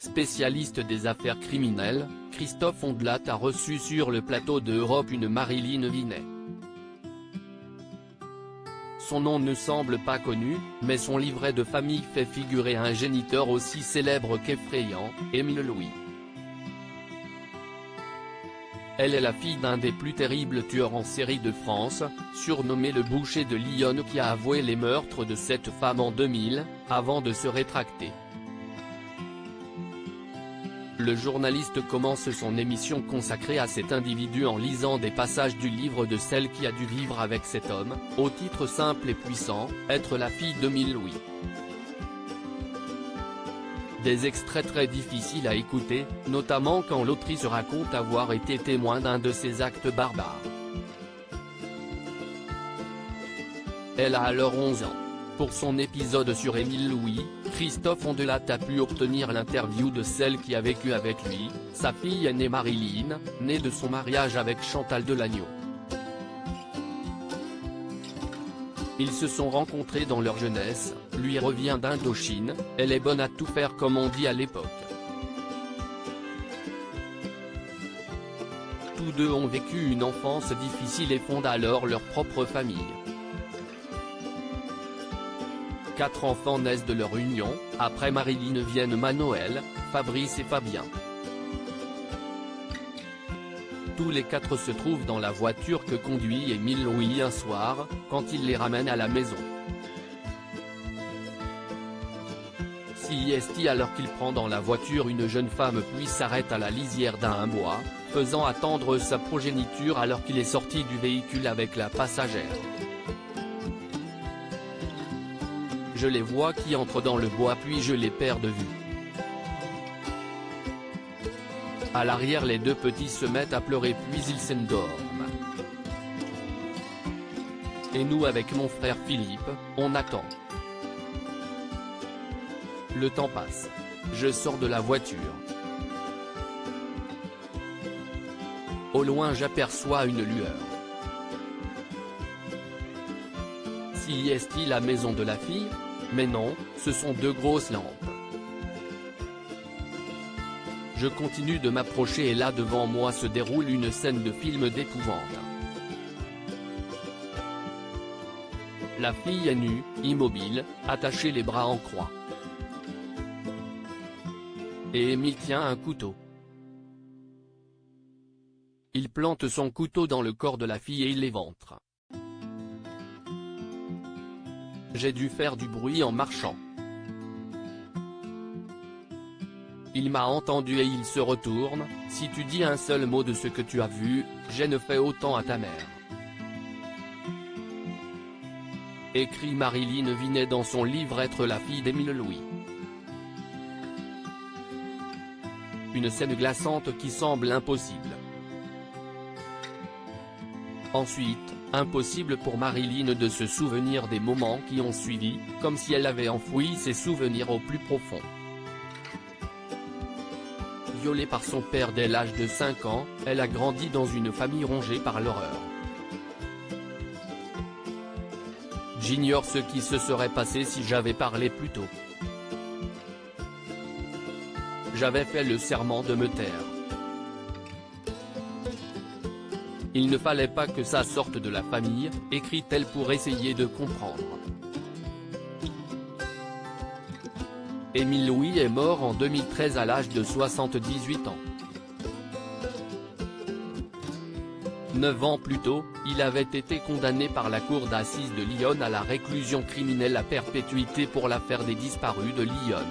spécialiste des affaires criminelles, Christophe Ondelat a reçu sur le plateau de Europe une Marilyn Vinet. Son nom ne semble pas connu, mais son livret de famille fait figurer un géniteur aussi célèbre qu'effrayant, Émile Louis. Elle est la fille d'un des plus terribles tueurs en série de France, surnommé le boucher de Lyon, qui a avoué les meurtres de cette femme en 2000, avant de se rétracter. Le journaliste commence son émission consacrée à cet individu en lisant des passages du livre de celle qui a dû vivre avec cet homme, au titre simple et puissant, être la fille d'Émile Louis. Des extraits très difficiles à écouter, notamment quand l'autrice raconte avoir été témoin d'un de ces actes barbares. Elle a alors 11 ans. Pour son épisode sur Émile Louis, Christophe Ondelat a pu obtenir l'interview de celle qui a vécu avec lui, sa fille aînée Marilyn, née de son mariage avec Chantal Delagneau. Ils se sont rencontrés dans leur jeunesse, lui revient d'Indochine, elle est bonne à tout faire comme on dit à l'époque. Tous deux ont vécu une enfance difficile et fondent alors leur propre famille. 4 enfants naissent de leur union, après Marilyn viennent Manoël, Fabrice et Fabien. Tous les 4 se trouvent dans la voiture que conduit Émile Louis un soir, quand il les ramène à la maison. S'y est-il alors qu'il prend dans la voiture une jeune femme puis s'arrête à la lisière d'un bois, faisant attendre sa progéniture alors qu'il est sorti du véhicule avec la passagère. Je les vois qui entrent dans le bois puis je les perds de vue. À l'arrière les 2 petits se mettent à pleurer puis ils s'endorment. Et nous avec mon frère Philippe, on attend. Le temps passe. Je sors de la voiture. Au loin j'aperçois une lueur. S'y est-il la maison de la fille? Mais non, ce sont 2 grosses lampes. Je continue de m'approcher et là devant moi se déroule une scène de film d'épouvante. La fille est nue, immobile, attachée les bras en croix. Et Émile tient un couteau. Il plante son couteau dans le corps de la fille et il l'éventre. J'ai dû faire du bruit en marchant. Il m'a entendu et il se retourne, si tu dis un seul mot de ce que tu as vu, je ne fais autant à ta mère. Écrit Marilyn Vinet dans son livre Être la fille d'Émile Louis. Une scène glaçante qui semble impossible. Ensuite, impossible pour Marilyn de se souvenir des moments qui ont suivi, comme si elle avait enfoui ses souvenirs au plus profond. Violée par son père dès l'âge de 5 ans, elle a grandi dans une famille rongée par l'horreur. J'ignore ce qui se serait passé si j'avais parlé plus tôt. J'avais fait le serment de me taire. Il ne fallait pas que ça sorte de la famille, écrit-elle pour essayer de comprendre. Émile Louis est mort en 2013 à l'âge de 78 ans. 9 ans plus tôt, il avait été condamné par la cour d'assises de Lyon à la réclusion criminelle à perpétuité pour l'affaire des disparus de Lyon.